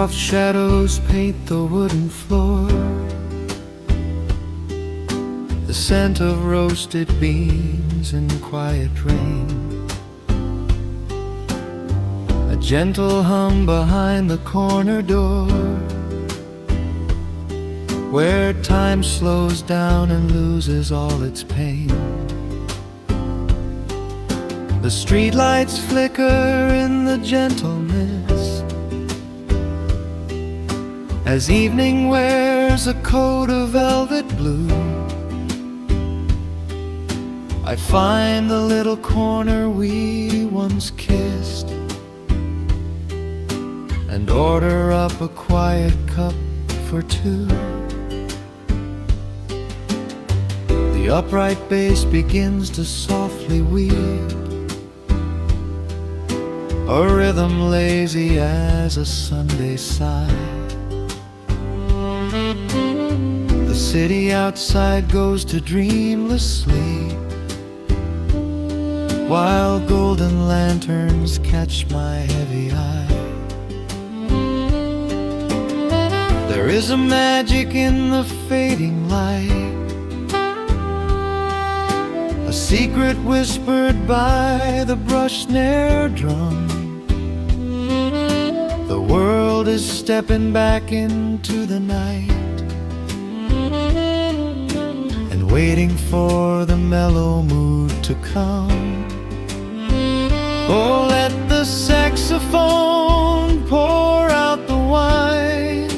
Soft shadows paint the wooden floor. The scent of roasted beans and quiet rain. A gentle hum behind the corner door, where time slows down and loses all its pain. The streetlights flicker in the gentle mist, as evening wears a coat of velvet blue. I find the little corner we once kissed, and order up a quiet cup for two. The upright bass begins to softly weep, a rhythm lazy as a Sunday sigh. The city outside goes to dreamless sleep, while golden lanterns catch my heavy eye. There is a magic in the fading light, a secret whispered by the brush snare drum. The world is stepping back into the night, and waiting for the mellow mood to come. Oh, let the saxophone pour out the wine,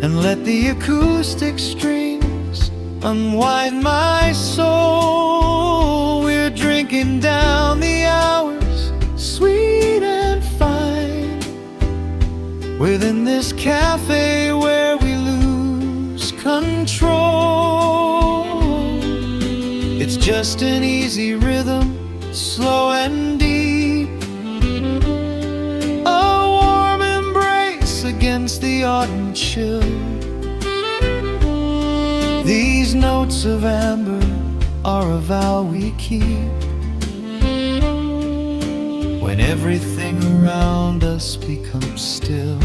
and let the acoustic strings unwind my soul. We're drinking down the hours, sweet and fine, within this cafe where we lose control. It's just an easy rhythm, slow and deep, a warm embrace against the autumn chill. These notes of amber are a vow we keep, when everything around us becomes still.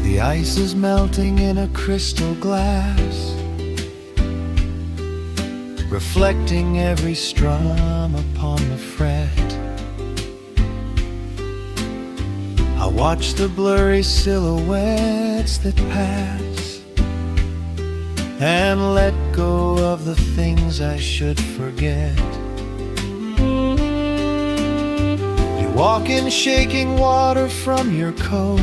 The ice is melting in a crystal glass, reflecting every strum upon the fret. I watch the blurry silhouettes that pass, and let go of the things I should forget. You walk in shaking water from your coat,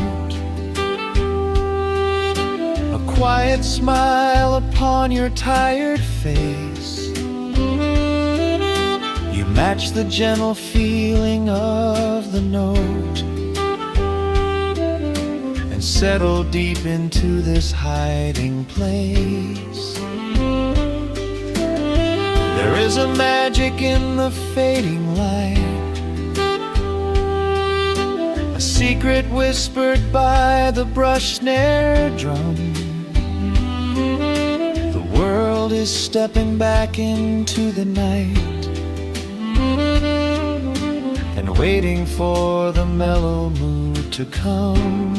quiet smile upon your tired face. You match the gentle feeling of the note, and settle deep into this hiding place. There is a magic in the fading light, a secret whispered by the brush snare drum. The world is stepping back into the night, and waiting for the mellow mood to come.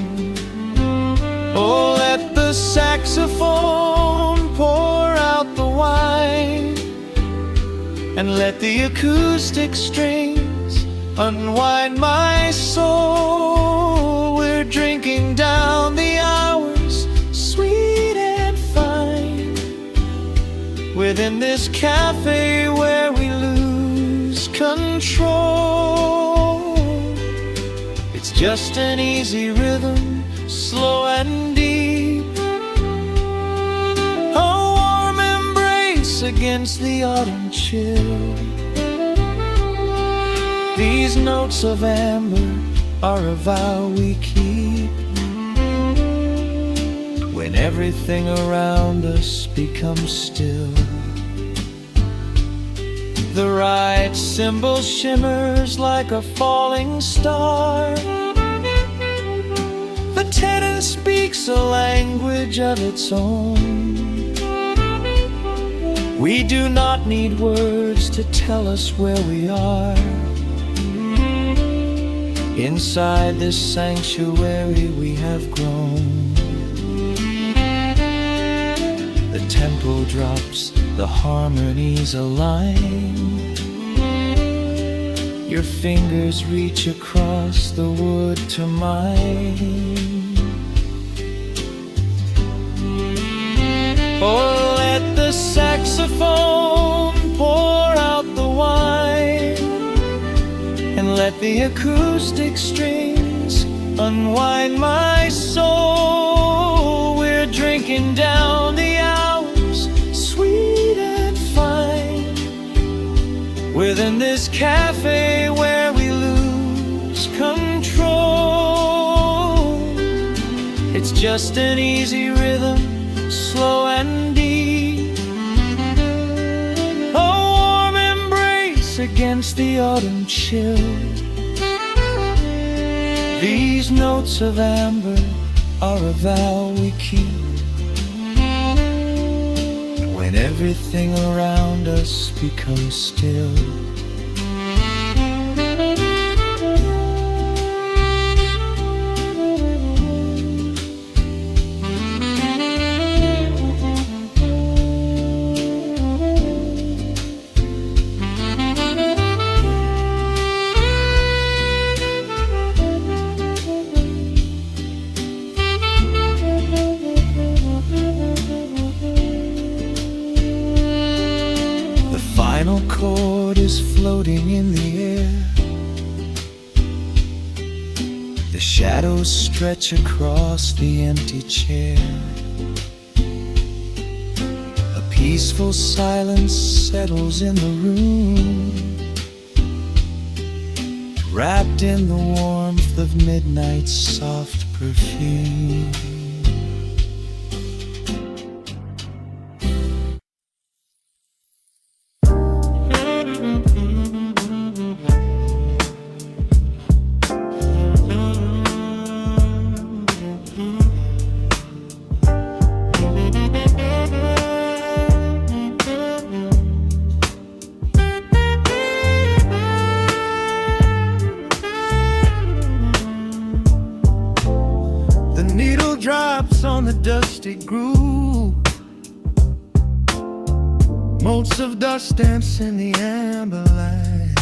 Oh, let the saxophone pour out the wine, and let the acoustic strings unwind my soul. We're drinking down the hours, sweet and fine, within this cafe where we lose control. It's just an easy rhythm, slow and deep, a warm embrace against the autumn chill. These notes of amber are a vow we keep, when everything around us becomes still. The right cymbal shimmers like a falling star. The tenor speaks a language of its own. We do not need words to tell us where we are. Inside this sanctuary we have grown. The tempo drops, the harmonies align. Your fingers reach across the wood to mine. Oh, let the saxophone pour out the wine, and let the acoustic strings unwind my soul. We're drinking down the hours, sweet and fine, within this cafe where we lose control. It's just an easy rhythm, slow and deep, a warm embrace against the autumn chill. These notes of amber are a vow we keep when everything around us becomes still. The final chord is floating in the air. The shadows stretch across the empty chair. A peaceful silence settles in the room, wrapped in the warmth of midnight's soft perfume. The needle drops on the dusty groove. Motes of dust dance in the amber light.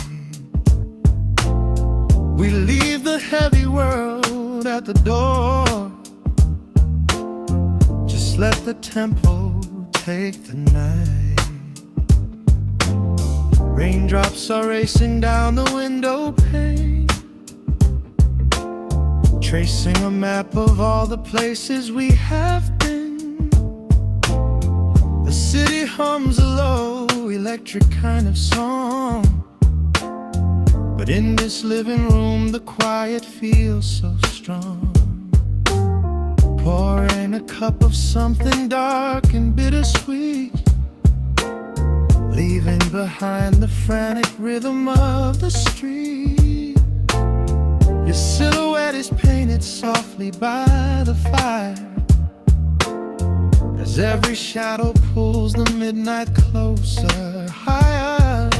We leave the heavy world at the door. Just let the tempo take the night. Raindrops are racing down the window pane, tracing a map of all the places we have been. The city hums a low, electric kind of song, but in this living room the quiet feels so strong. Pouring a cup of something dark and bittersweet, leaving behind the frantic rhythm of the street. Your silhouette is painted softly by the fire, as every shadow pulls the midnight closer, higher.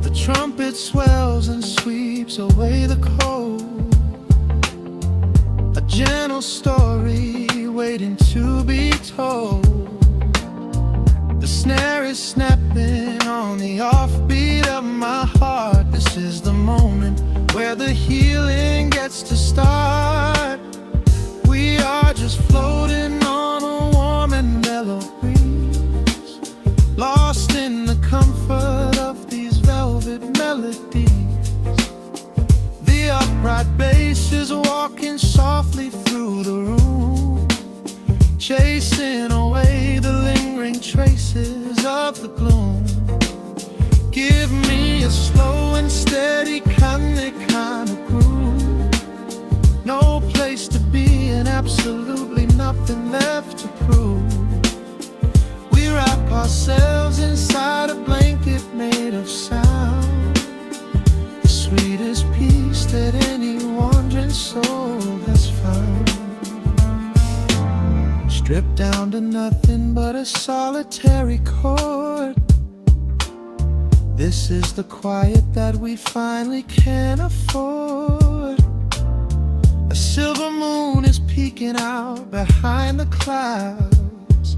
The trumpet swells and sweeps away the cold, a gentle story waiting to be told. The snare is snapping on the offbeat of my heart. This is the moment where the healing gets to start. We are just floating on a warm and mellow breeze, lost in the comfort of these velvet melodies. The upright bass is walking softly through the room, chasing away the lingering traces of the gloom. Give me a slow and steady kind of groove, no place to be and absolutely nothing nothing left to prove. We wrap ourselves inside a blanket made of sound, the sweetest peace that any wandering soul has found. Stripped down to nothing but a solitary chord. This is the quiet that we finally can afford. A silver moon is peeking out behind the clouds,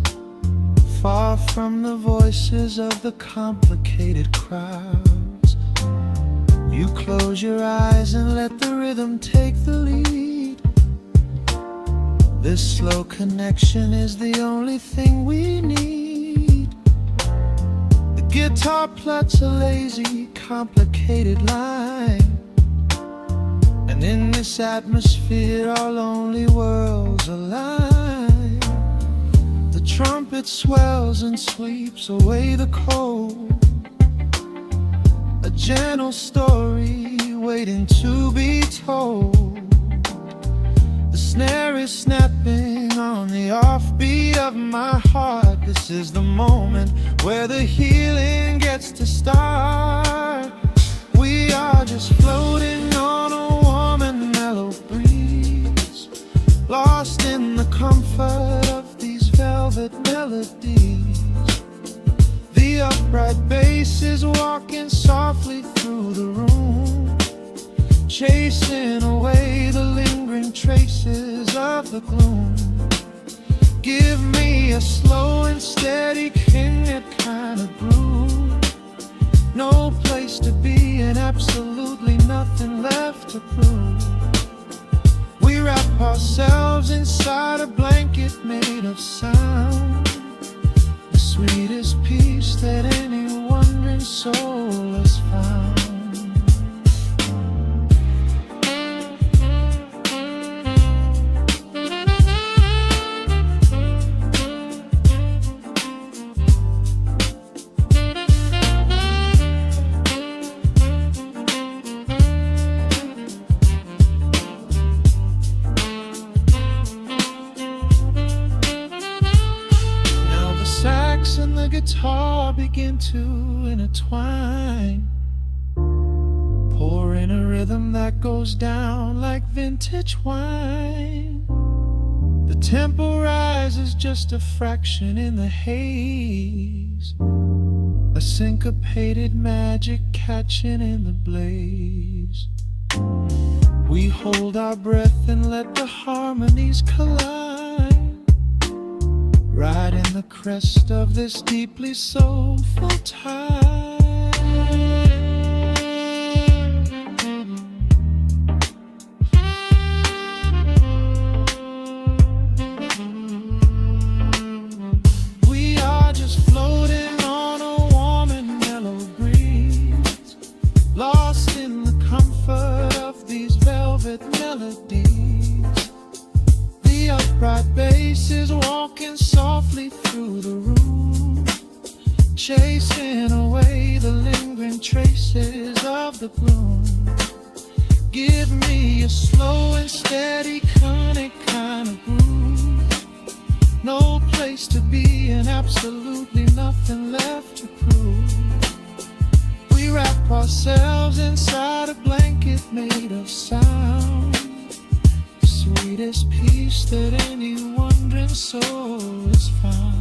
far from the voices of the complicated crowds. You close your eyes and let the rhythm take the lead. This slow connection is the only thing we need. Guitar plots a lazy, complicated line, and in this atmosphere our lonely worlds align. The trumpet swells and sweeps away the cold, a gentle story waiting to be told. The snare is snapping on the offbeat of my heart. This is the moment where the healing gets to start. We are just floating on a warm and mellow breeze, lost in the comfort of these velvet melodies. The upright bass is walking softly through the room, chasing away the lingering traces of the gloom. Give me a slow and steady Kenyan kind of groove. No place to be and absolutely nothing left to prove. We wrap ourselves inside a blanket made of sound, the sweetest peace that any wandering soul has found. And the guitar begin to intertwine, pouring a rhythm that goes down like vintage wine. The tempo rises just a fraction in the haze, a syncopated magic catching in the blaze. We hold our breath and let the harmonies collide, right in the crest of this deeply soulful tide. We are just floating on a warm and mellow breeze, lost in the comfort of these velvet melodies. The upright bass is walking softly through the room, chasing away the lingering traces of the gloom. Give me a slow and steady conic kind of groove. No place to be and absolutely nothing left to prove. We wrap ourselves inside a blanket made of sound, the sweetest peace that any wandering soul has found.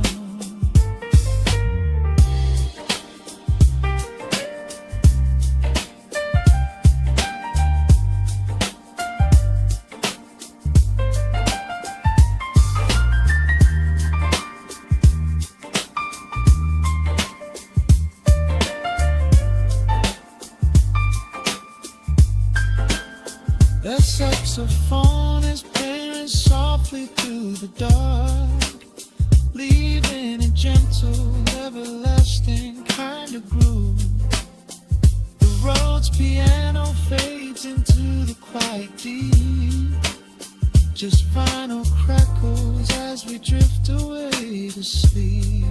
The saxophone is playing softly through the dark, leaving a gentle, everlasting kind of groove. The Rhodes piano fades into the quiet deep, just final crackles as we drift away to sleep.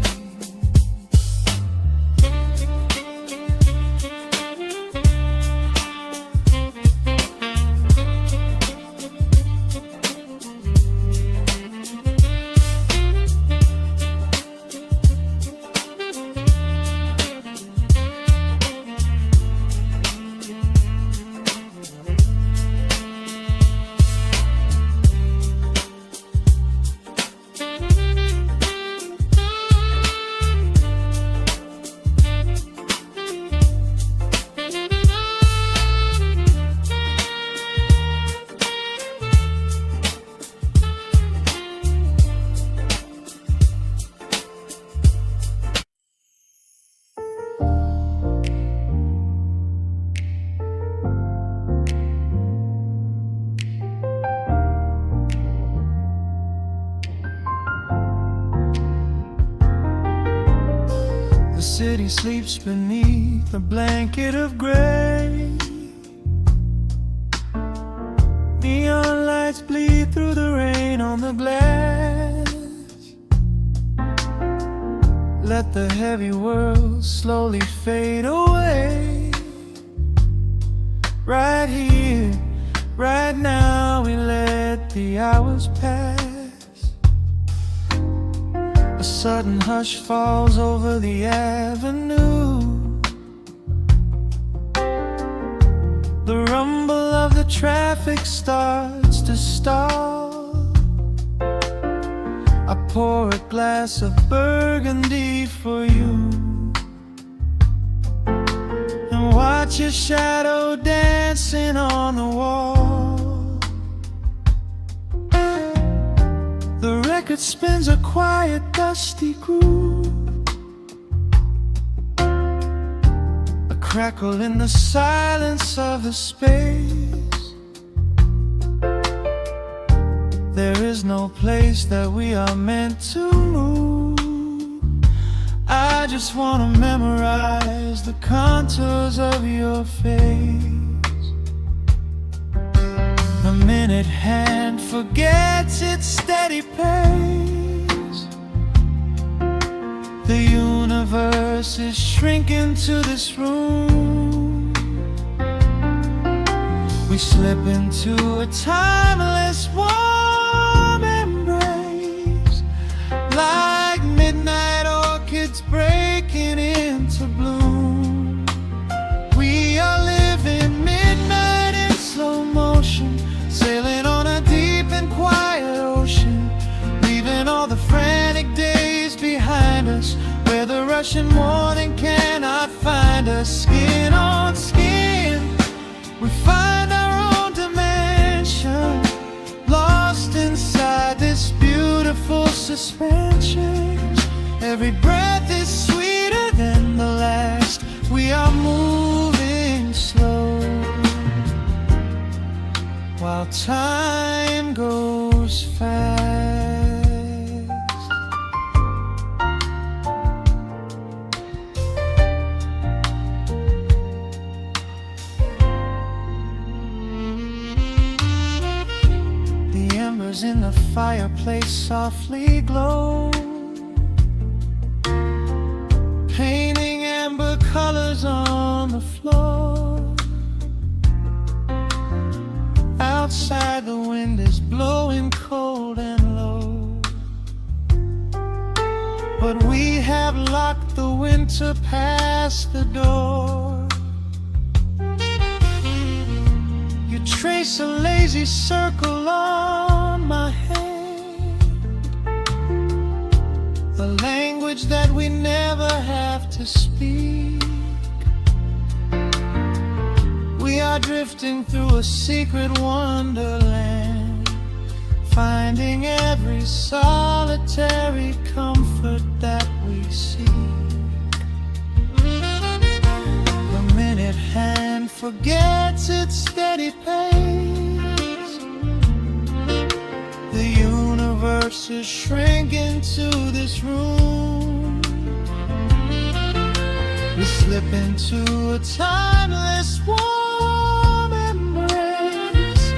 The city sleeps beneath a blanket of gray. Neon lights bleed through the rain on the glass. Let the heavy world slowly fade away. Right here, right now, we let the hours pass. A sudden hush falls over the avenue. The rumble of the traffic starts to stall. I pour a glass of burgundy for you and watch your shadow dancing on the wall. The record spins a quiet, dusty groove. A crackle in the silence of the space. There is no place that we are meant to move. I just wanna memorize the contours of your face. The minute hand forgets its steady pace. The universe is shrinking to this room. We slip into a timeless warm embrace, like midnight orchids breaking into bloom. We are living midnight in slow motion, sailing on a deep and quiet ocean, leaving all the frantic days behind us, where the rushing morning cannot find us. Skin on skin, we find our own dimension, lost inside this beautiful suspension. Every breath is sweeter than the last. We are moving slow, while time goes fast. The embers in the fireplace softly glow, painting amber colors on the floor. Outside the wind is blowing cold and low, but we have locked the winter past the door. You trace a lazy circle on my hand, the language that we never have to speak. We are drifting through a secret wonderland, finding every solitary comfort that we seek. The minute hand forgets its steady pace. The universe is shrinking to this room. We slip into a timeless warm embrace,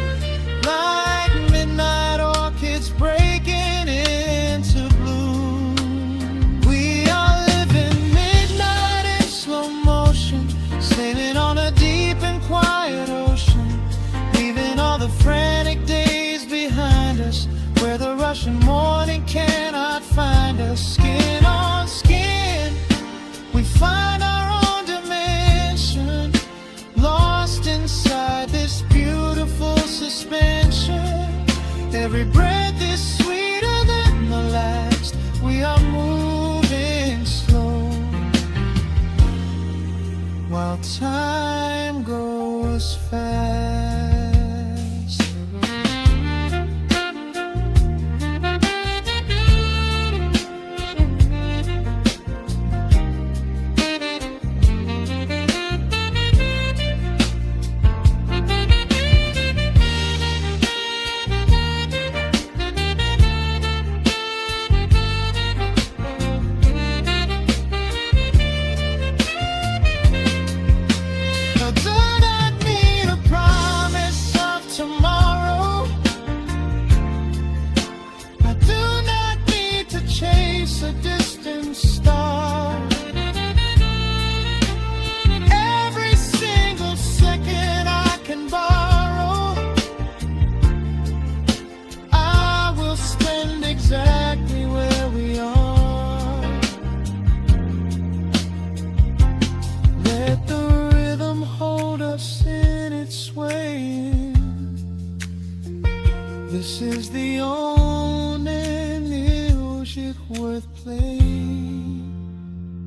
like midnight orchids breaking into bloom. We are living midnight in slow motion, sailing on a deep and quiet ocean, leaving all the frantic days behind us, where the rushing morning cannot find us. Skin on skin, we find our own dimension, lost inside this beautiful suspension. Every breath is sweeter than the last. We are moving slow, while time goes fast.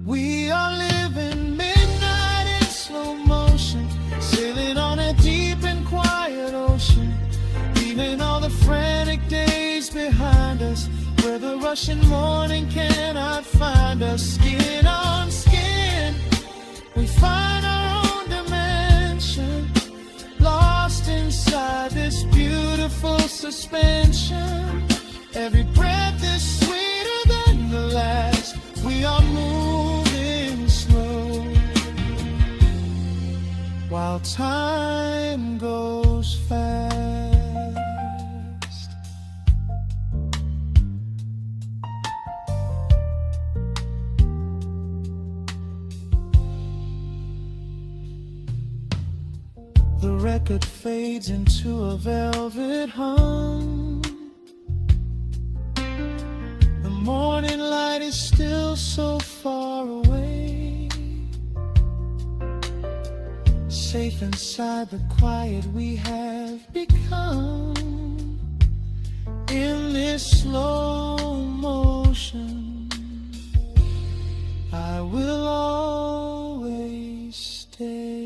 We are living midnight in slow motion, sailing on a deep and quiet ocean, leaving all the frantic days behind us, where the rushing morning cannot find us. Skin on skin, we find our own dimension, lost inside this beautiful suspension. Every breath is sweeter than the last. We are moving slow, while time goes fast. The record fades into a velvet hum. The morning light is still so far away. Safe inside the quiet we have become. In this slow motion, I will always stay.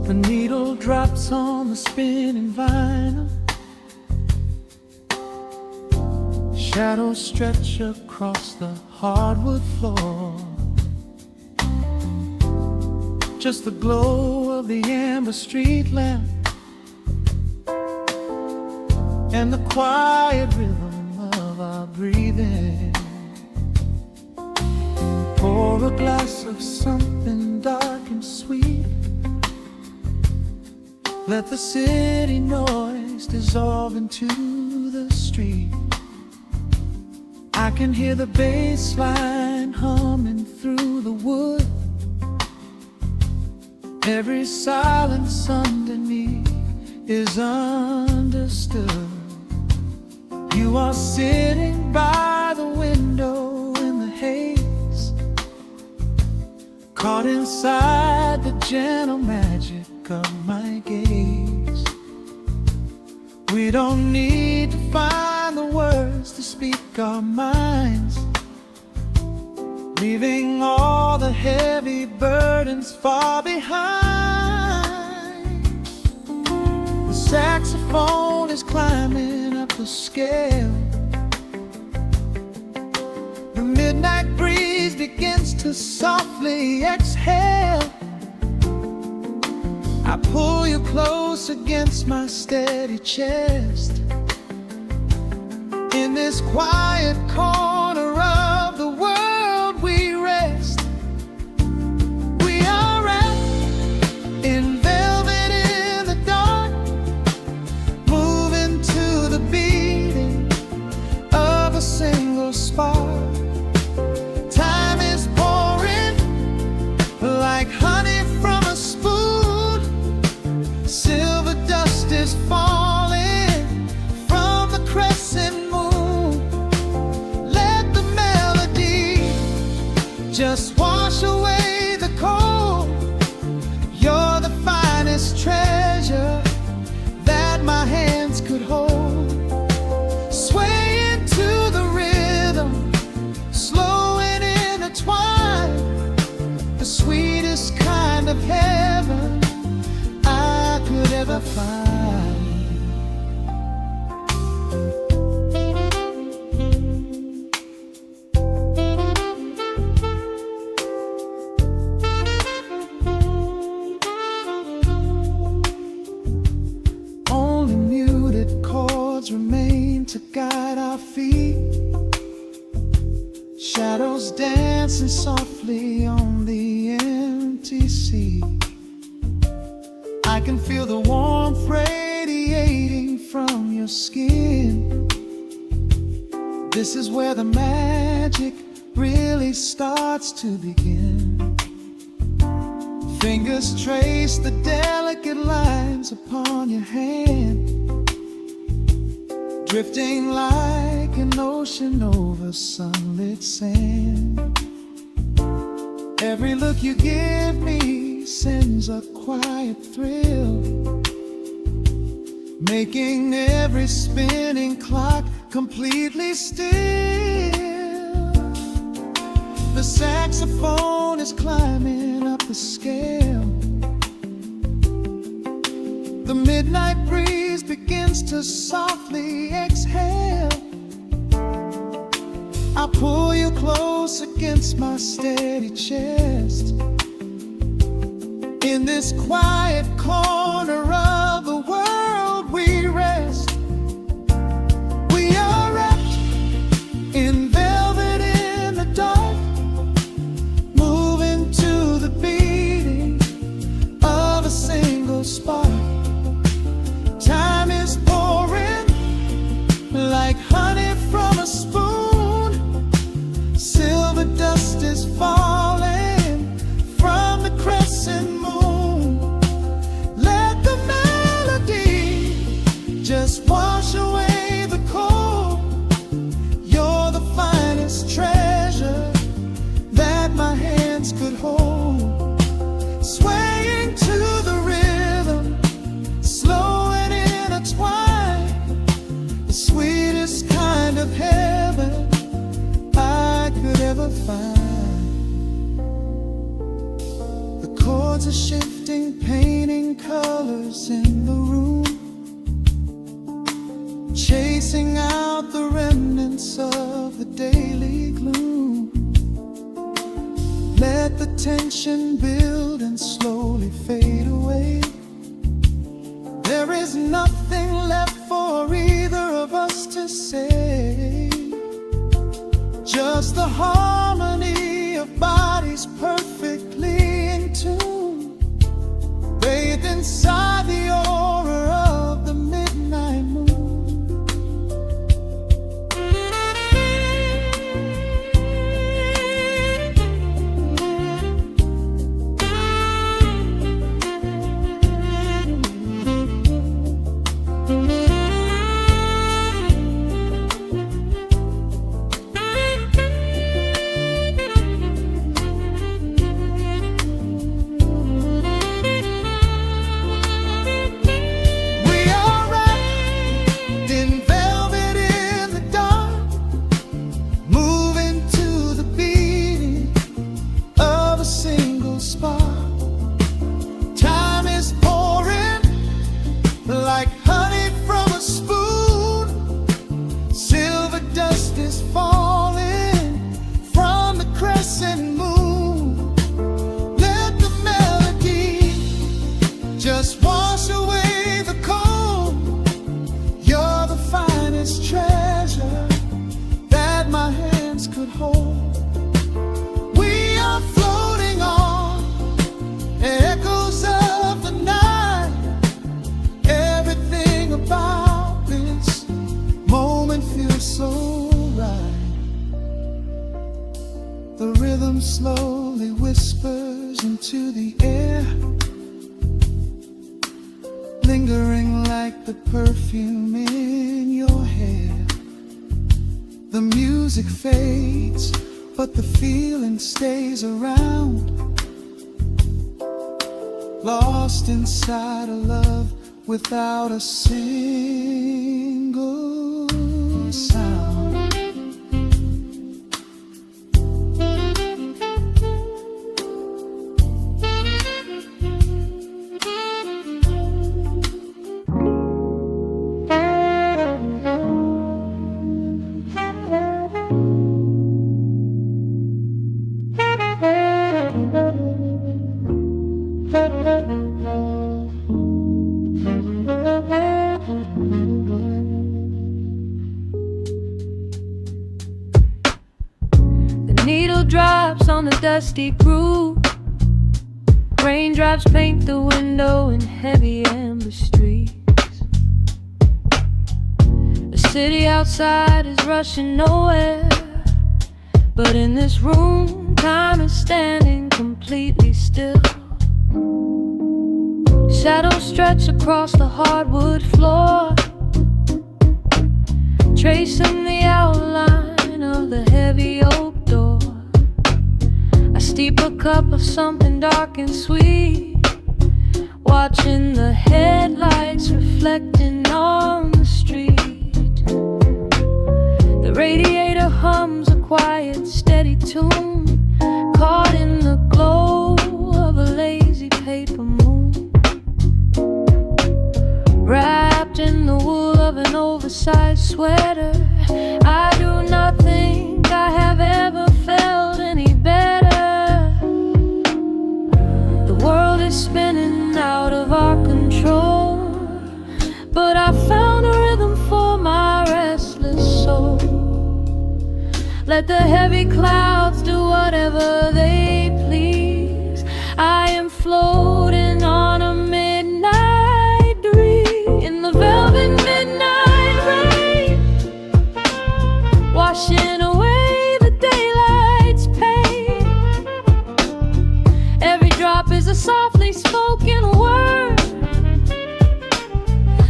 The needle drops on the spinning vinyl. Shadows stretch across the hardwood floor. Just the glow of the amber street lamp and the quiet rhythm of our breathing. Pour a glass of something dark and sweet. Let the city noise dissolve into the street. I can hear the bass line humming through the wood. Every silence underneath is understood. You are sitting by the window in the haze, caught inside the gentle magic of my gaze. We don't need to find the words to speak our minds, leaving all the heavy burdens far behind. The saxophone is climbing up the scale. The midnight breeze begins to softly exhale. I pull you close against my steady chest. In this quiet corner of the world we rest. We are wrapped in velvet in the dark, moving to the beating of a single spark. Time is pouring like honey from a spoon. Silver dust is falling from the crescent moon. Let the melody just wash away the cold. You're the finest treasure that my hands could hold. Sway into the rhythm, slow and intertwined. The sweetest kind of heaven I could ever find. Only muted chords remain to guide our feet. Shadows dancing softly on the empty sea. I can feel the warmth radiating from your skin. This is where the magic really starts to begin. Fingers trace the delicate lines upon your hand, drifting like an ocean over sunlit sand. Every look you give me sends a quiet thrill, making every spinning clock completely still. The saxophone is climbing up the scale. The midnight breeze begins to softly exhale. I pull you close against my steady chest. In this quiet corner of the world we rest. We are wrapped in velvet in the dark, moving to the beating of a single spark. Time is pouring like honey from a spoon. Silver dust is falling from the crescent moon. Let the melody just wash away the cold. You're the finest treasure that my hands could hold. Swaying to the rhythm, slow and intertwined, the sweetest kind of heaven I could ever find. The chords are shifting, painting colors in the room, chasing out the remnants of the daily gloom. Let the tension build and slowly fade away. There is nothing left for either of us to say. Just the harmony of bodies perfectly in tune, bathed inside the aura of the midnight moon. Like honey from a spoon, silver dust is falling from the crescent moon. Let the melody just wash away the cold. You're the finest treasure that my hands could hold. We are floating on echoes of the night. Everything about this moment feels so right. The rhythm slowly whispers into the air, lingering like the perfume in your hair. The music fades, but the feeling stays around, lost inside a love without a single sound. Needle drops on the dusty groove, raindrops lives paint the window in heavy amber streets. The city outside is rushing nowhere, but in this room, time is standing completely still. Shadows stretch across the hardwood floor, tracing the outline of the heavy oak door. I steep a cup of something dark and sweet, watching the headlights reflecting on the street. The radiator hums a quiet, steady tune, caught in the glow of a lazy paper moon. Wrapped in the wool of an oversized sweater, I do not think I have ever felt any better. The world is spinning out of our control, but I found a rhythm for my restless soul. Let the heavy clouds do whatever they please. I am floating on a midnight breeze in the velvet midnight rain, washing away the daylight's pain. Every drop is a softly spoken word,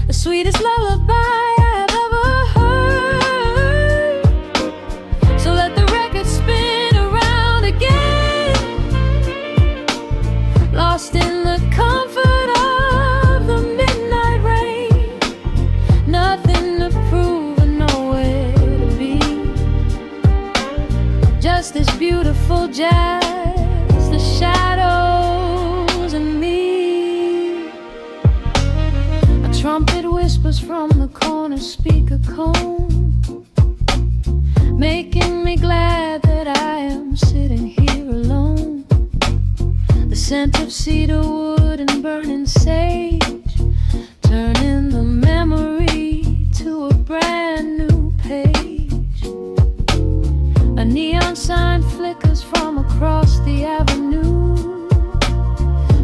the sweetest lullaby I have ever heard. So let the record spin around again, lost in the comfort of the midnight rain. Nothing to prove and nowhere to be, just this beautiful jazz, the shadows and me. A trumpet whispers from the corner speaker cone, making me glad that I am sitting here alone. The scent of cedar wood and burning sage, turning the memory to a brand new page. A neon sign flickers from across the avenue,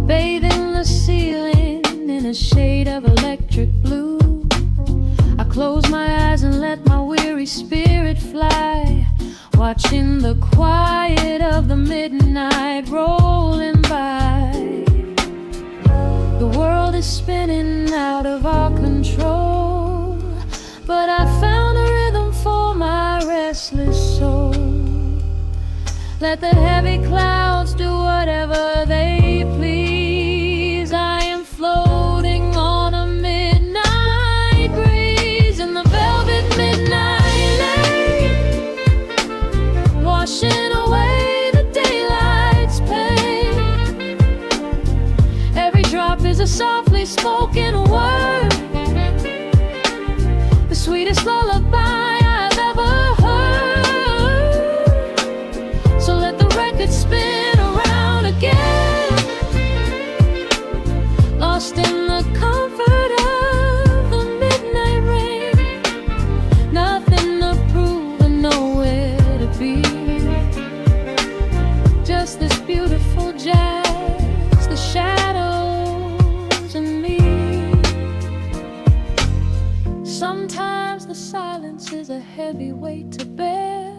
bathing the ceiling in a shade of electric blue. I close my eyes and let my weary spirit fly, watching the quiet of the midnight rolling by. The world is spinning out of our control, but I found a rhythm for my restless soul. Let the heavy clouds do whatever they please. I am floating on a midnight breeze in the velvet midnight lane, washing away the daylight's pain. Every drop is a softly spoken word, the sweetest lullaby I've ever heard. So let the record spin around again, lost in the comfort of the midnight rain. Nothing to prove and nowhere to be, just this beautiful jazz, the shadows and me. Sometimes the silence is a heavy weight to bear,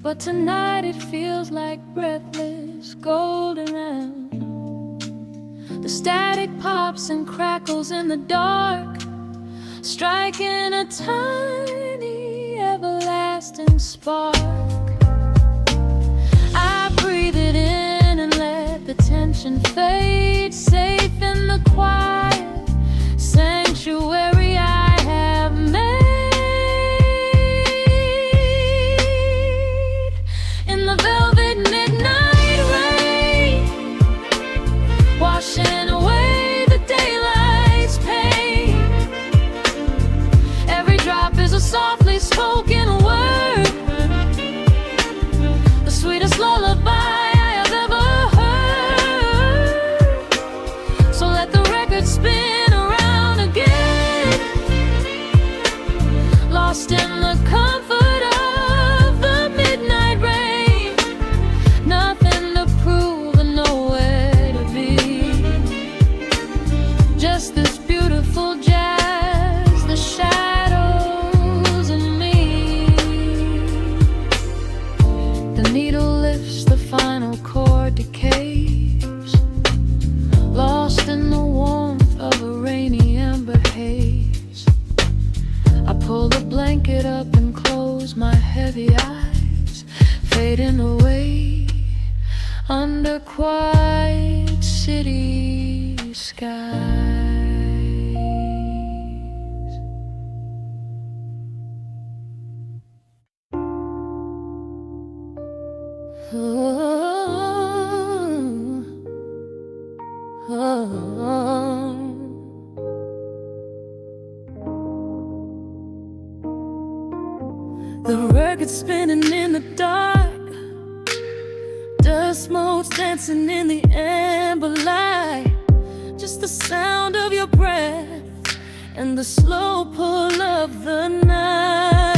but tonight it feels like breathless golden round. The static pops and crackles in the dark, striking a tiny everlasting spark. I breathe it in and let the tension fade, safe in the quiet sanctuary I have made. In the velvet midnight rain, washing away the daylight's pain. Every drop is a softly spoken word, the sweetest lullaby I have ever heard. So let the record spin around again, lost in the comfort of the midnight rain. Nothing to prove and nowhere to be, just this beautiful jazz, the shadows and me. The needle lifts, the final chord decays, lost in the warmth of a rainy amber haze. I pull the blanket up and close my heavy eyes, fading away under quiet city skies. The record spinning in the dark, dust motes dancing in the amber light. Just the sound of your breath and the slow pull of the night.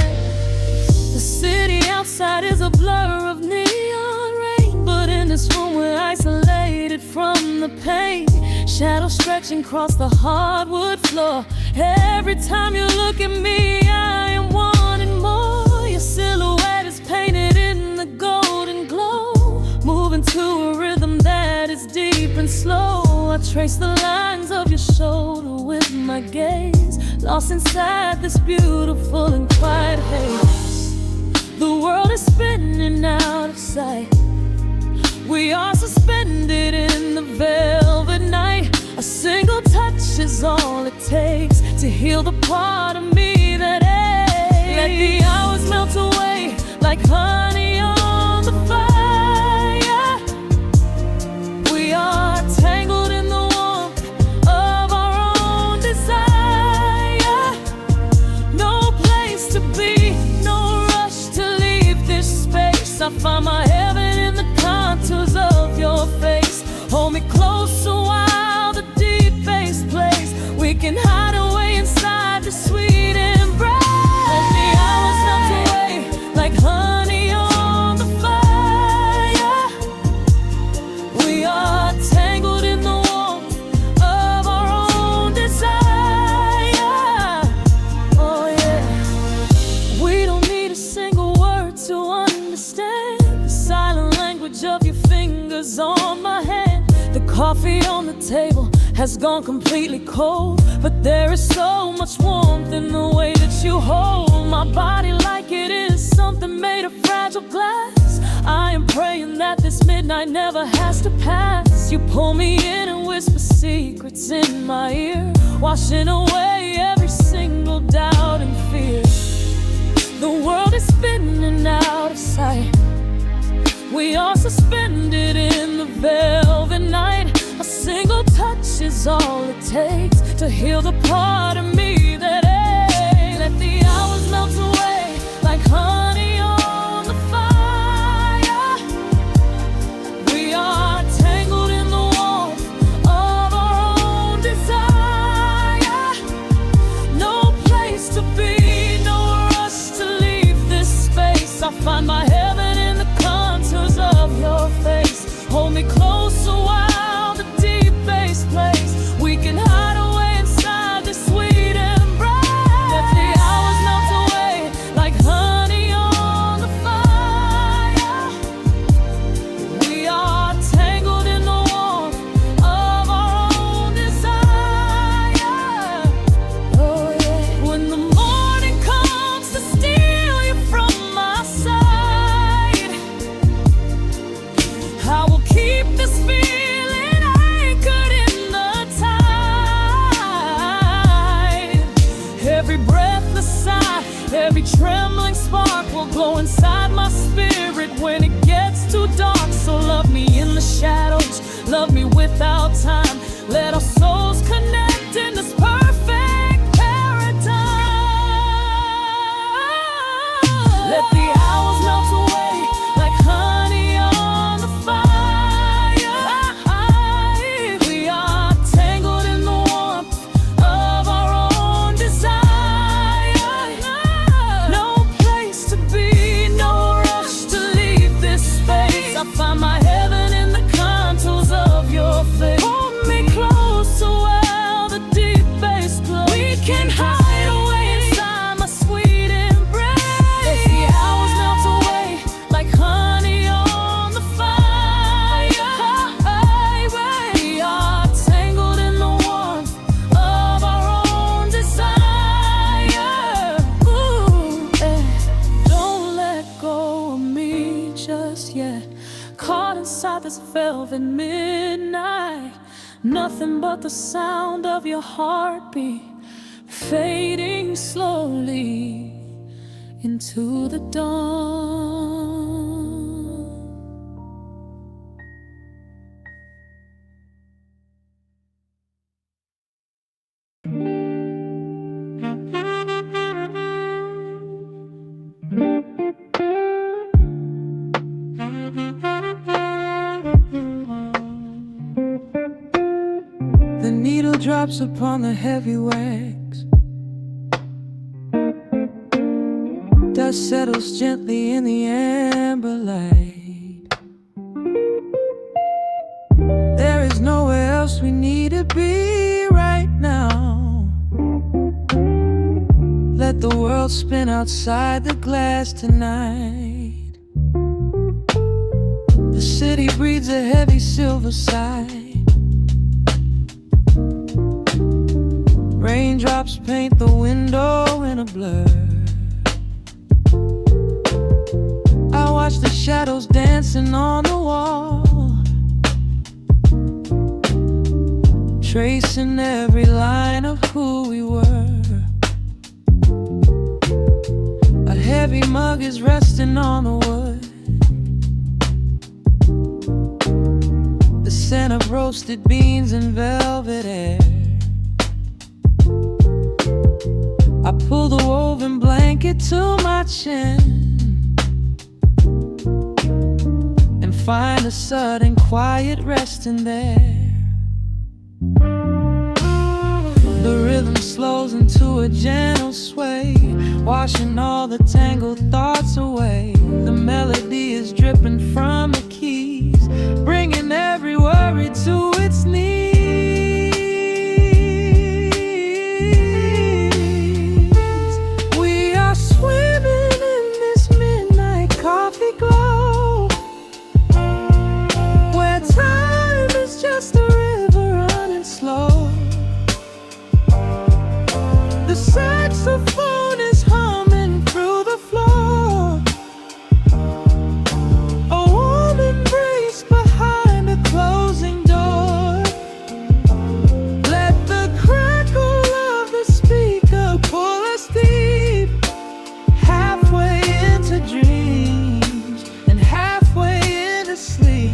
The city outside is a blur of neon rain, but in this room we're isolated from the pain. Shadows stretching across the hardwood floor. Every time you look at me, I am wanting more. Your silhouette is painted in the golden glow, moving to a rhythm that is deep and slow. I trace the lines of your shoulder with my gaze, lost inside this beautiful and quiet haze. The world is spinning out of sight. We are suspended in the velvet night. A single touch is all it takes to heal the part of me that aches. Let the hours melt away like honey on the fire. We are tangled in the warmth of our own desire. No place to be, no rush to leave this space. I find my heaven in the contours of your face. Hold me closer while the deep bass plays. We can hide away inside the sweet embrace. Let the hours melt away like honey on the fire. We are tangled in the warmth of our own desire. Oh yeah. We don't need a single word to understand the silent language of your fingers on my hand. The coffee on the table has gone completely cold, but there is so much warmth in the way that you hold my body like it is something made of fragile glass. I am praying that this midnight never has to pass. You pull me in and whisper secrets in my ear, washing away every single doubt and fear. The world is spinning out of sight. We are suspended in the velvet night. A single touch is all it takes to heal the part of me that aches. Let the hours melt away like honey on the fire. We are tangled in the warmth of our own desire. No place to be, no rush to leave this space. I find my heaven in the contours of your face. Hold me closer while the deep bass plays. We can hide away inside this sweet embrace. Let the hours melt away like honey on the fire. We are tangled in the warmth of our own desire. Oh yeah. When the morning comes to steal you from my side, I will keep this feeling anchored in the tide. Every breathless sigh, every trembling spark will glow inside my spirit when it gets too dark. So love me in the shadows, love me without time. Let our souls connect in this perfect paradise. Let the hours melt away like honey on the fire. We are tangled in the warmth of our own desire. No place to be, no rush to leave this space. I find my heaven in the contours of your face. Hold me close 12 at midnight. Nothing but the sound of your heartbeat fading slowly into the dawn. The needle drops upon the heavy wax. Dust settles gently in the amber light. There is nowhere else we need to be right now. Let the world spin outside the glass tonight. The city breathes a heavy silver sigh. Raindrops paint the window in a blur. I watch the shadows dancing on the wall, tracing every line of who we were. A heavy mug is resting on the wood. The scent of roasted beans and velvet air. I pull the woven blanket to my chin and find a sudden quiet resting there. The rhythm slows into a gentle sway, washing all the tangled thoughts away. The melody is dripping from the keys, bringing every worry to its knees. Swimming in this midnight coffee glow, where time is just a river running slow. The saxophone is humming through the floor. A warm embrace behind a closing door. Let the crackle of the speaker pull us deep, halfway into dreams and halfway into sleep.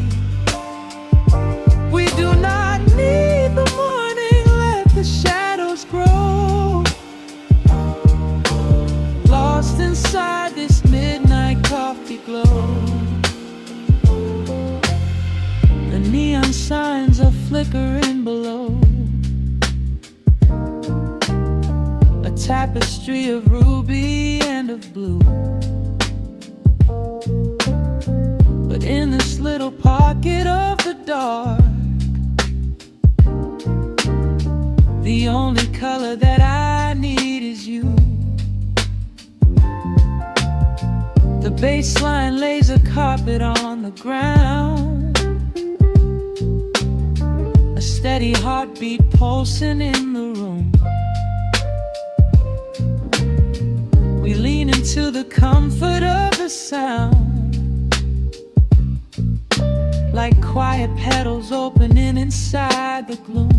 We do not need the morning, let the shadows grow. Lost inside this midnight coffee glow. The neon signs are flickering below. A tapestry of ruby and of blue. But in this little pocket of the dark, the only color that I need is you. The bass line lays a carpet on the ground, a steady heartbeat pulsing in the room. We lean into the comfort of the sound, like quiet petals opening inside the gloom.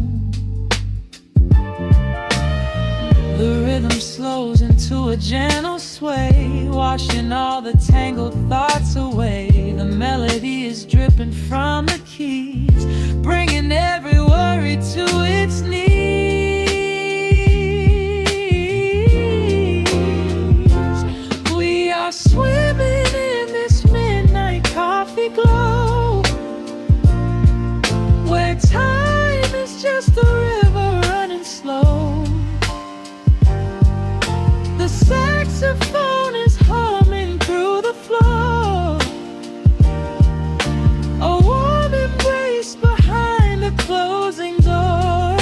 The rhythm slows into a gentle sway, washing all the tangled thoughts away. The melody is dripping from the keys, bringing every worry to its knees. We are swimming in this midnight coffee glow, where time is just a river running slow. The saxophone is humming through the floor. A warm embrace behind the closing door.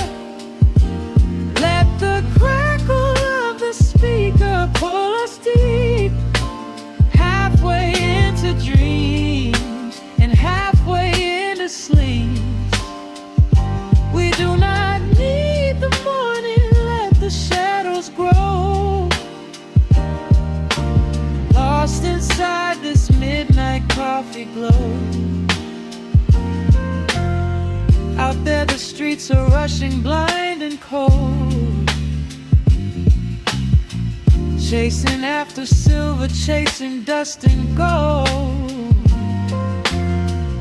and cold, chasing after silver, chasing dust and gold.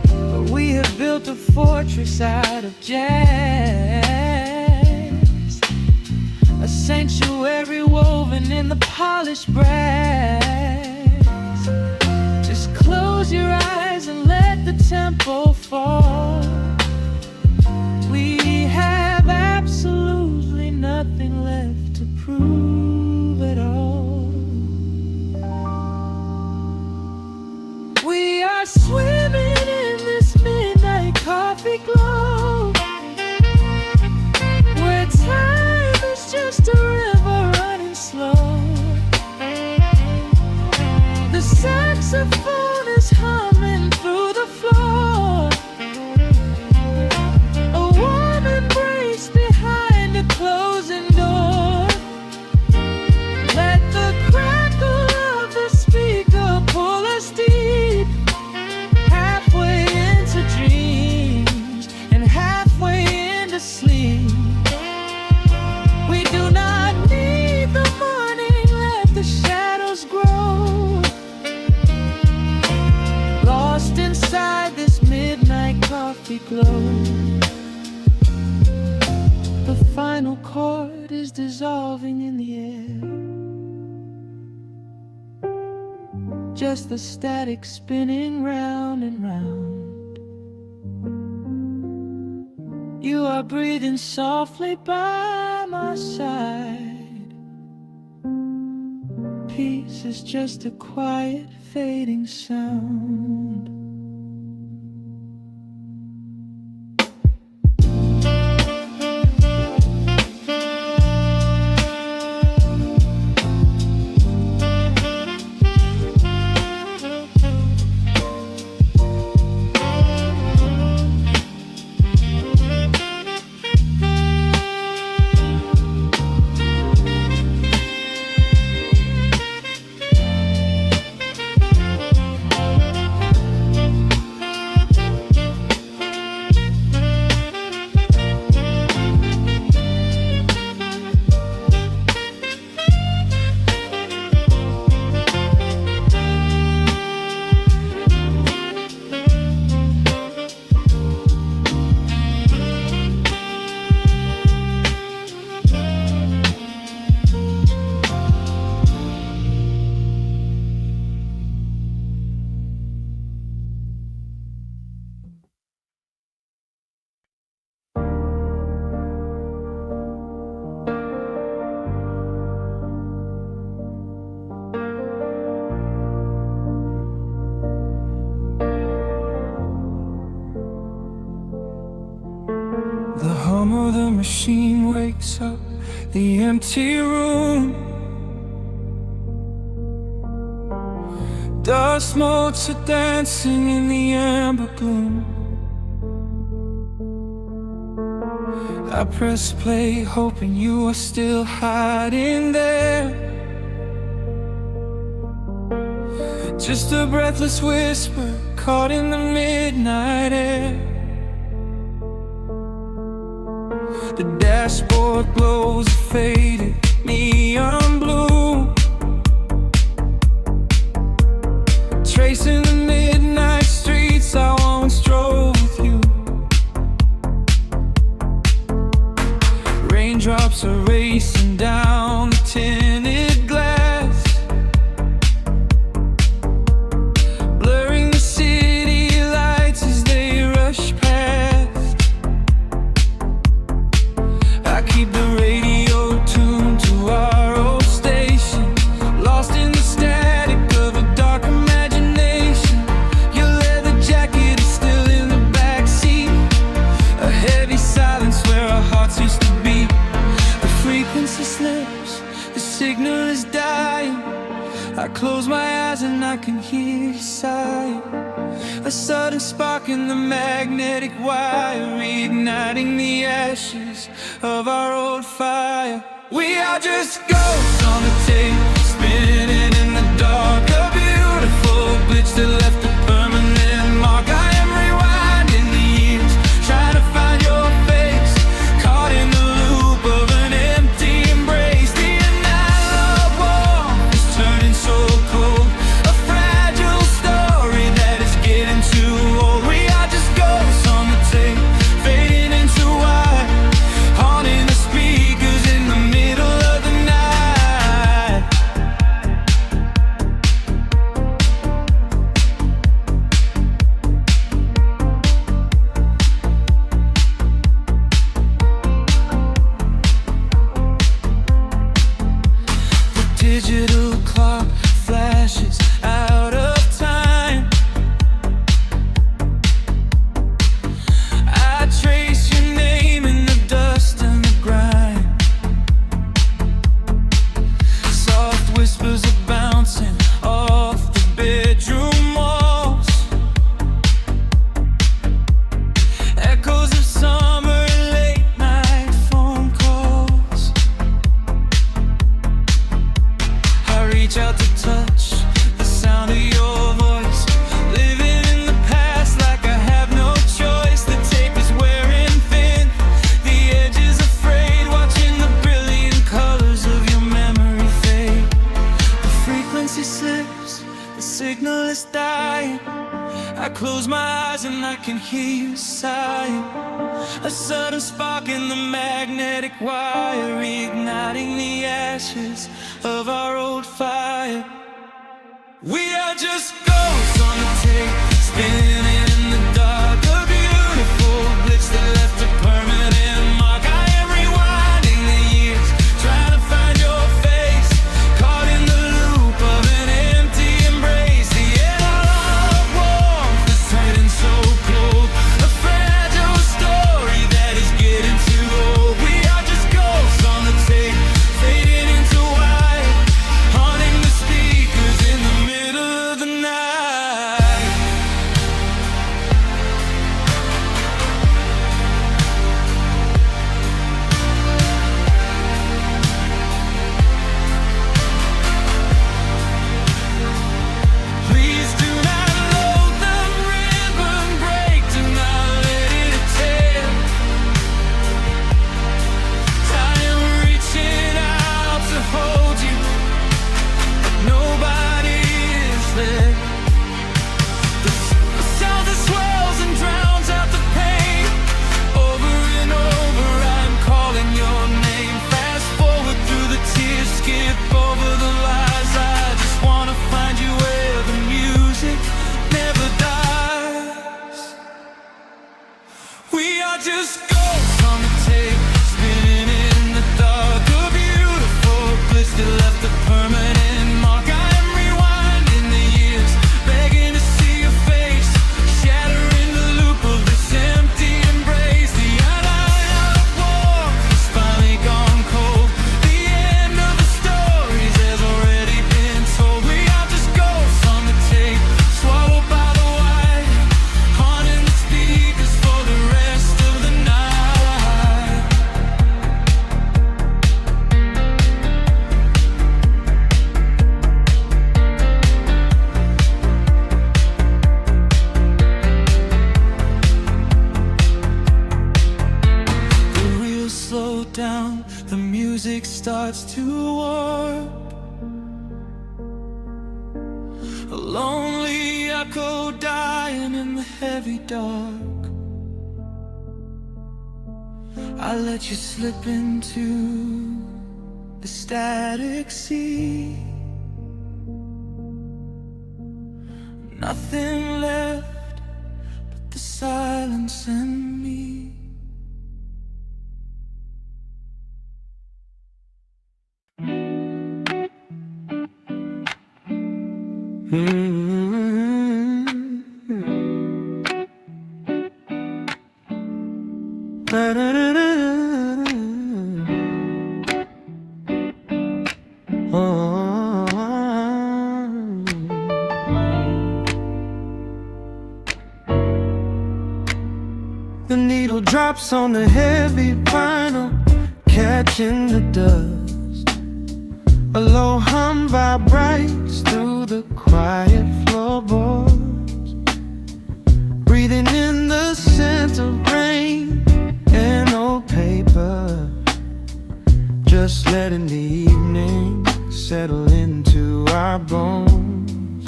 But we have built a fortress out of jazz, a sanctuary woven in the polished brass. Just close your eyes and let the tempo fall. We have absolutely nothing left to prove at all. We are swimming in this midnight coffee glow, where time is just a river running slow. The saxophone is humming through the floor, a warm embrace behind a closing door. Let the crackle of the speaker pull us deep, halfway into dreams and halfway into sleep. We do not need the morning, let the shadows grow, lost inside this midnight coffee glow. The final chord is dissolving in the air, just the static spinning round and round. You are breathing softly by my side. Peace is just a quiet fading sound. The hum of the machine wakes up the empty room. Dust motes are dancing in the amber gloom. I press play, hoping you are still hiding there. Just a breathless whisper caught in the midnight air. The dashboard glows a faded neon blue, tracing the midnight streets I once drove with you. Raindrops are racing down the tinted glass, blurring the city lights as they rush past. I keep the radio tuned to our old station, lost in the static of a dark imagination. Your leather jacket is still in the backseat, a heavy silence where our hearts used to beat. The frequency slips, the signal is dying. I close my eyes and I can hear you sighing, a sudden spark in the magnetic wire, reigniting the ashes of our old fire. We are just ghosts on the tape, spinning in the dark, a beautiful glitch that left a permanent mark. I am rewinding the years, trying to find your face, caught in the loop digital clock flashes out of time. I trace your name in the dust and the grime. Soft whispers are bouncing off the bedroom walls. Echoes of summer late night phone calls. I reach out to touch the sound of your voice. Living in the past like I have no choice. The tape is wearing thin, the edge is afraid. Watching the brilliant colors of your memory fade. The frequency slips, the signal is dying. I close my eyes and I can hear you sighing. A sudden spark in the magnetic wire, reigniting the ashes of our old fire. We are just ghosts on the tape, spinning in the dark. A beautiful glitch that left a permanent mark. I am rewinding the years, trying to find your face, caught in the loop of an empty embrace. The analog warmth is turning so cold, a fragile story that is getting too old. We are just ghosts on the tape, fading into white, haunting the speakers in the middle of the night. Please do not load the ribbon break, do not let it tear. I am reaching out to hold you, but nobody is there. The sound that swells and drowns out the pain. Over and over I'm calling your name. Fast forward through the tears, skip over the lies. I just wanna find you where the music never dies. We are just ghosts on the tape, spinning in the dark. A beautiful glitch that left a permanent mark. I am rewinding the years, begging to see your face, shattering the loop of this empty embrace. The analog warmth has finally gone cold. The end of the stories has already been told. We are just ghosts on the tape, swallowed by the wire, haunting the speakers for the rest of the night. The reels slow down, the music starts to warp. A lonely echo dying in the heavy dark. I let you slip into the static sea. Nothing left but the silence and me. The needle drops on the heavy vinyl, catching the dust. A low hum vibrates through the quiet floorboards, breathing in the scent of rain and old paper. Just letting the evening settle into our bones.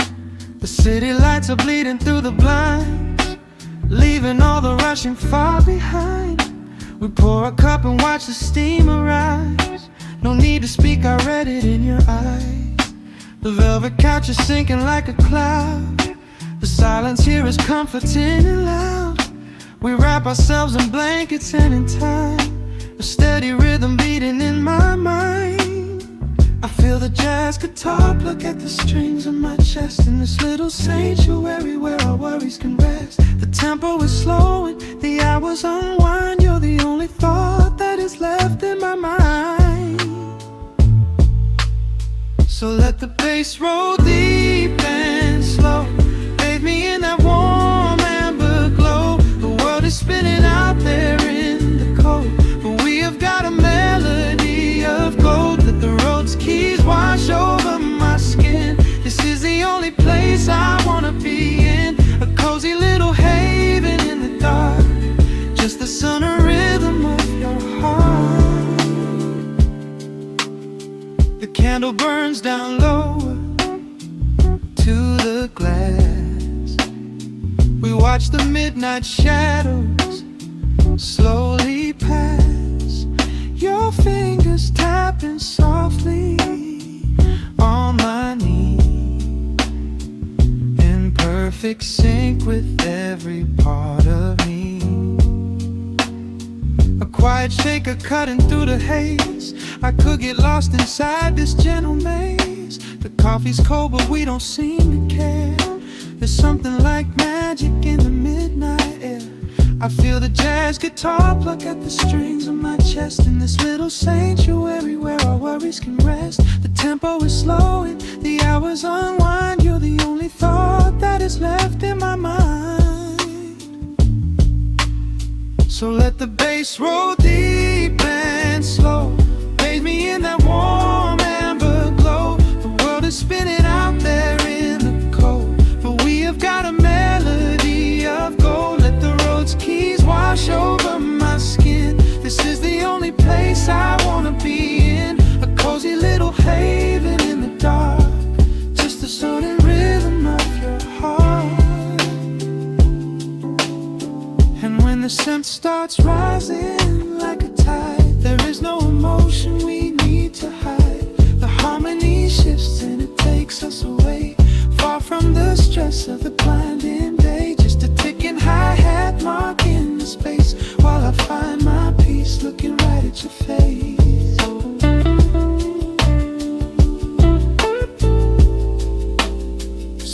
The city lights are bleeding through the blinds, leaving all the rushing far behind. We pour a cup and watch the steam arise. No need to speak, I read it in your eyes. The velvet couch is sinking like a cloud. The silence here is comforting and loud. We wrap ourselves in blankets and in time, a steady rhythm beating in my mind. I feel the jazz look at the strings on my chest in this little sanctuary where our worries can rest. The tempo is slowing, the hours unwind. You're the only thought that is left in my mind. So let the bass roll deep and slow. Bathe me in that warm amber glow. The world is spinning out there in the cold, but we have got a melody of gold. Let the road's keys wash over my skin. This is the only place I wanna be in, a cozy little haven in the dark, just the sun and rhythm of your heart. The candle burns down low to the glass. We watch the midnight shadows slowly pass. Your fingers tapping softly on my knee, in perfect sync with every part of me. A quiet shaker cutting through the haze. I could get lost inside this gentle maze. The coffee's cold but we don't seem to care. There's something like magic in the midnight air. I feel the jazz guitar pluck at the strings of my chest in this little sanctuary where our worries can rest. The tempo is slowing, the hours unwind. You're the only thought that is left in my mind. So let the bass roll deep and slow. Bathe me in that warm amber glow. The world is spinning out there in the cold, but we have got a melody of gold. Let the road's keys wash over my skin. This is the only place I wanna be in, a cozy little haven in the dark, just the sound and rhythm of your heart. And when the scent starts rising like a tide, there is no emotion we need to hide. The harmony shifts and it takes us away, far from the stress of the blinding day. Just a ticking hi-hat marking the space while I find my peace looking right at your face.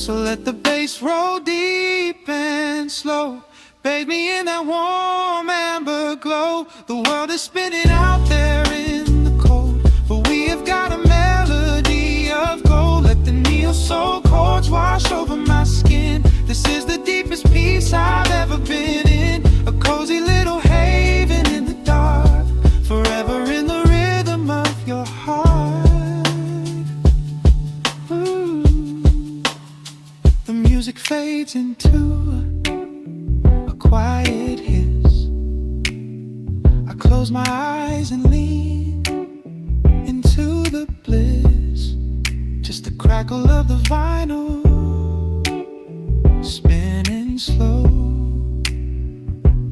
So let the bass roll deep and slow. Bathe me in that warm amber glow. The world is spinning out there in the cold, but we have got a melody of gold. Let the neo-soul chords wash over my skin. This is the deepest peace I've ever been in, a cozy little haven in the dark, forever in the rhythm of your heart. Ooh. The music fades into a quiet hiss. I close my eyes and lean into the bliss, just the crackle of the vinyl spinning slow,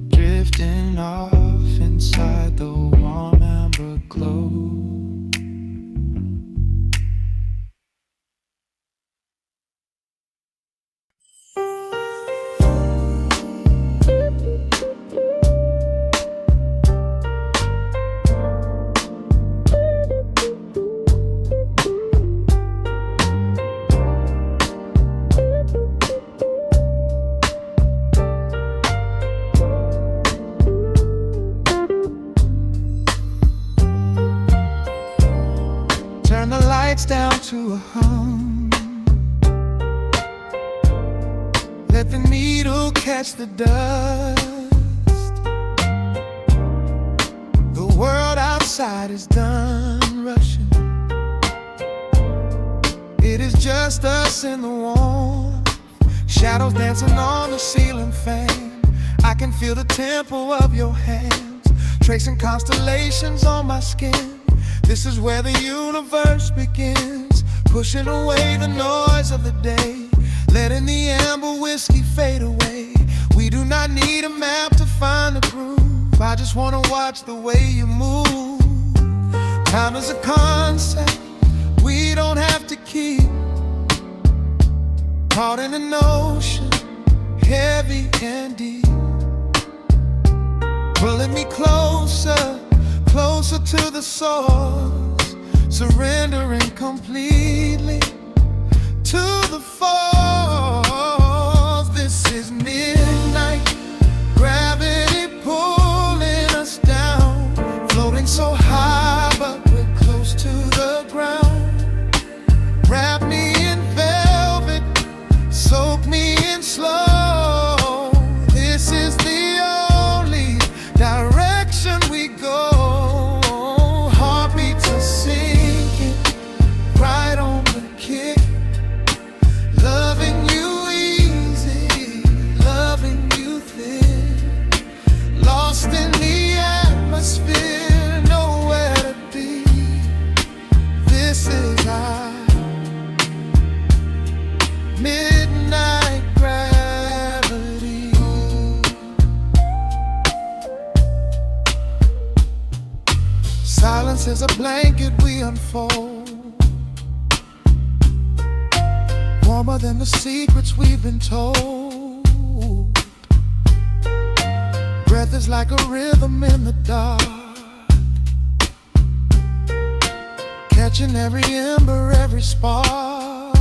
drifting off inside the warm amber glow. Turn the lights down to a hum. Let the needle catch the dust. The world outside is done rushing. It is just us in the warmth, shadows dancing on the ceiling fan. I can feel the tempo of your hands, tracing constellations on my skin. This is where the universe begins, pushing away the noise of the day, letting the amber whiskey fade away. We do not need a map to find the groove. I just wanna watch the way you move. Time is a concept we don't have to keep, caught in an ocean, heavy and deep, pulling me closer, closer to the source, surrendering completely. to the falls. This is midnight, gravity pulling us down, floating so high but we're close to the ground. Wrap me in velvet, soak me in slow. This is the only direction we go. Heartbeats are sinking, right on the kick. Loving you easy, loving you thin. Lost in the atmosphere, nowhere to be. This is our midnight gravity. Silence is a blanket we unfold, warmer than the secrets we've been told. Breath is like a rhythm in the dark, catching every ember, every spark.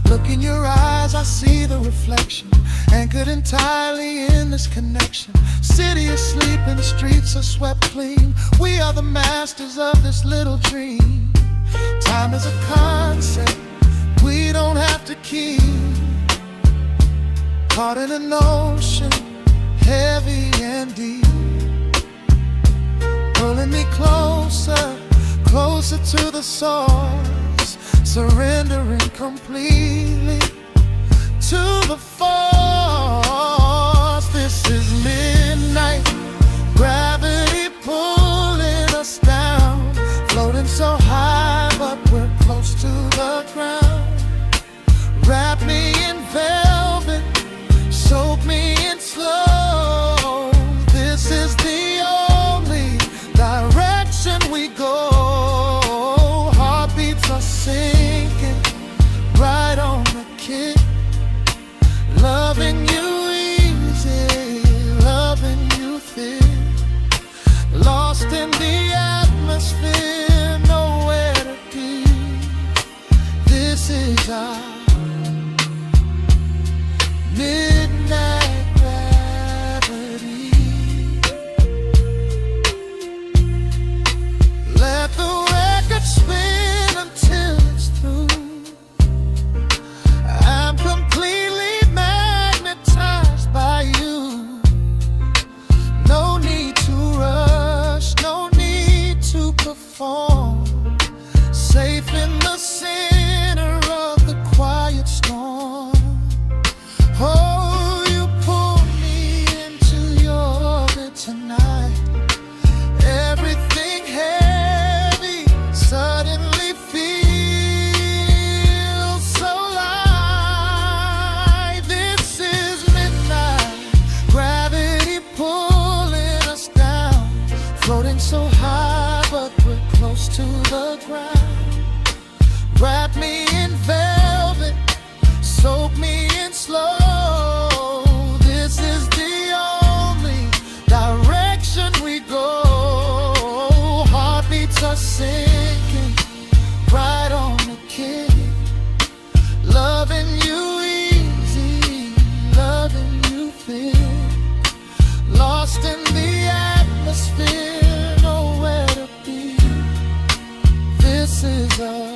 Look in your eyes, I see the reflection, anchored entirely in this connection. City is sleeping, streets are swept clean. We are the masters of this little dream. Time is a concept we don't have to keep. Caught in an ocean, heavy and deep, pulling me closer, closer to the source, surrendering completely to the force. This is midnight, gravity pulling us down, floating so high but we're close to the ground. Wrap me in velvet, soak me in slow. This is the only direction we go. Heartbeats are sinking, right on the kick. Loving you easy, loving you thin. Lost in the atmosphere, nowhere to be. This is our midnight gravity. Let the record spin until it's through. I'm completely magnetized by you. No need to rush, no need to perform. Safe in the center of the quiet storm. Oh, you pull me into your orbit tonight. Everything heavy suddenly feels so light. This is midnight, gravity pulling us down, floating so high but we're close to the ground. Wrap me in velvet, soak me in slow. This is the only direction we go. Heartbeats are sinking, right on the kick. Loving you easy, loving you thin. Lost in the atmosphere, nowhere to be. This is a